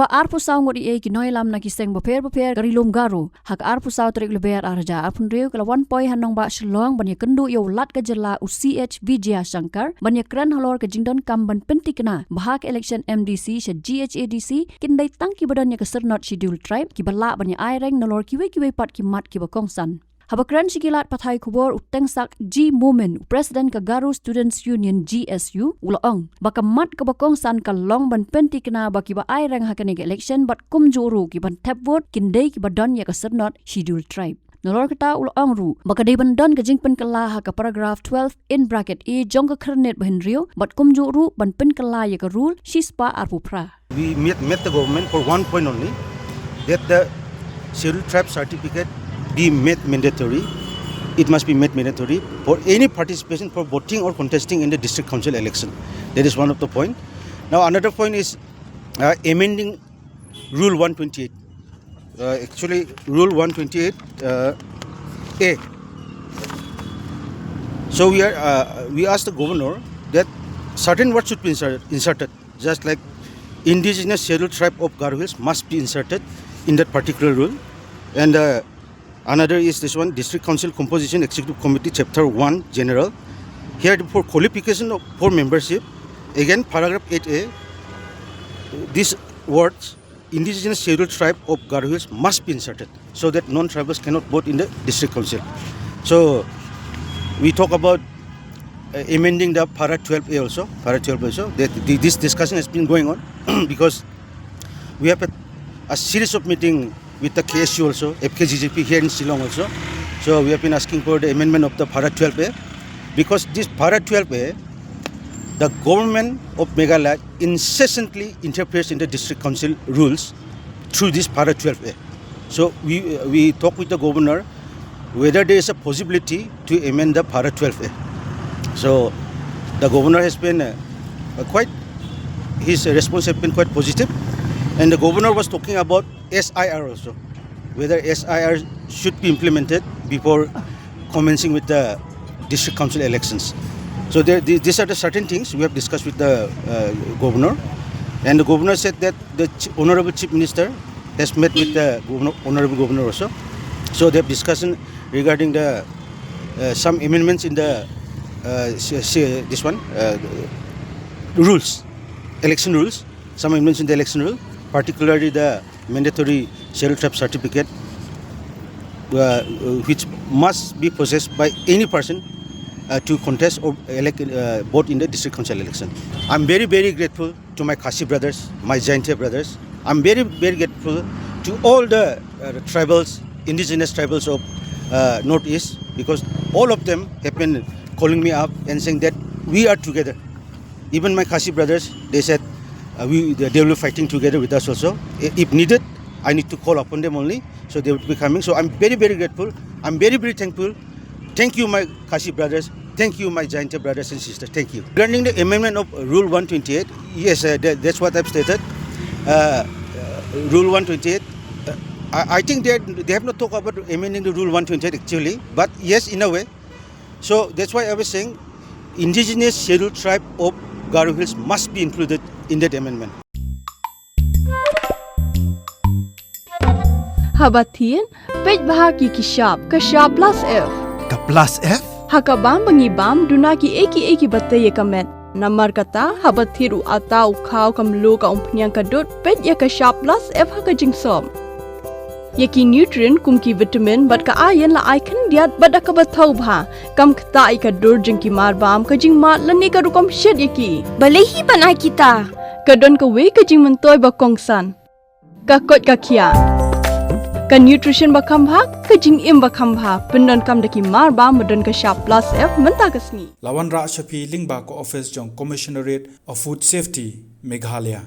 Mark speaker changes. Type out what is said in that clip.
Speaker 1: ba arpusau Ngut ki Nongïalam na ki Seng beper garilum Garo hak arpusau trik leber arja arpun riu kala 1 point hanong ba shlong banya kendu yo lat ka jela UCH Vijaya Shankar banya kran halor ka jingdon kamban pentikna bahak election MDC sha GHADC kindai tangki badan ya kasernot schedule tribe ki bala banya Ïakren nalor kiwe pat ki mat ki bakongsan Habakran sigilat pathai kubor utengsak G Moment President ka Garo Students Union GSU ulaong baka mat ka bakongsan ka long ban pentikna baki ba Ïakren hakane election bat kumjuru ki ban tap vote kindai ki badan ya kasernot schedule tribe Nolor kata ulaong ru baka day bandon ka jingpen kala ka paragraph 12 in bracket e jong ka kernet bahenrio bat kumjuru ban pen kala ya ka rule shispa arpupra
Speaker 2: We met the government for one point only that the schedule tribe certificate be made mandatory. It must be made mandatory for any participation for voting or contesting in the district council election. That is one of the point. Now another point is amending Rule 128. Actually, Rule 128 A. So we asked the governor that certain words should be inserted, just like indigenous scheduled tribe of Garo Hills must be inserted in that particular rule, and another is this one, District Council Composition Executive Committee Chapter 1 General. Here for qualification for membership, again paragraph 8A, these words, indigenous scheduled tribe of Garo Hills must be inserted so that non-tribals cannot vote in the District Council. So we talk about amending the para 12A also, this discussion has been going on because we have a series of meetings with the KSU also, FKGGP here in Shillong also. So we have been asking for the amendment of the Para 12A because this Para 12A, the government of Meghalaya incessantly interferes in the district council rules through this Para 12A. So we talk with the governor whether there is a possibility to amend the Para 12A. So the governor has been his response has been quite positive, and the governor was talking about SIR also, whether SIR should be implemented before commencing with the district council elections. So these are the certain things we have discussed with the governor, and the governor said that the Honorable Chief Minister has met with the Honorable Governor also. So they have discussion regarding the some amendments in the rules, election rules, some amendments in the election rule, particularly the mandatory scheduled tribe certificate, which must be possessed by any person to contest or vote in the district council election. I'm very, very grateful to my Khasi brothers, my Jaintia brothers. I'm very, very grateful to all the tribals, indigenous tribals of Northeast, because all of them have been calling me up and saying that we are together. Even my Khasi brothers, they said they will be fighting together with us also. If needed, I need to call upon them only, so they will be coming. So I'm very, very grateful. I'm very, very thankful. Thank you, my Khasi brothers. Thank you, my Jaintia brothers and sisters. Thank you. Regarding the amendment of Rule 128, yes, that's what I've stated. Rule 128, I think they have not talked about amending the Rule 128 actually, but yes, in a way. So that's why I was saying indigenous scheduled tribe of Garo Hills must be included in that amendment.
Speaker 3: Habatin, pej bahagi kishab plus F.
Speaker 4: Ka plus F?
Speaker 3: Hakabam bangibam dunaki eki bataya kamet. Namar kata habathiru atau kau kamlu ka umpnyang kadut pej ya kishab plus F haka jingsom. Yaki nutrient kumki vitamin bat ka ayan la icon diat bat ka bathau bha kam kta ka dur jingki marbam ka jing mat lani ka rukom shed yaki balehi banai kita kadon ka we ka jing mentoy ba kongsan ka kot ka kia ka nutrition ba khambha ka jing im ba khambha pendon kam daki marbam badon ka sharp plus F menta kasni
Speaker 4: Lawan Ra Shafi Lingba ko office jong commissionerate of food safety Meghalaya.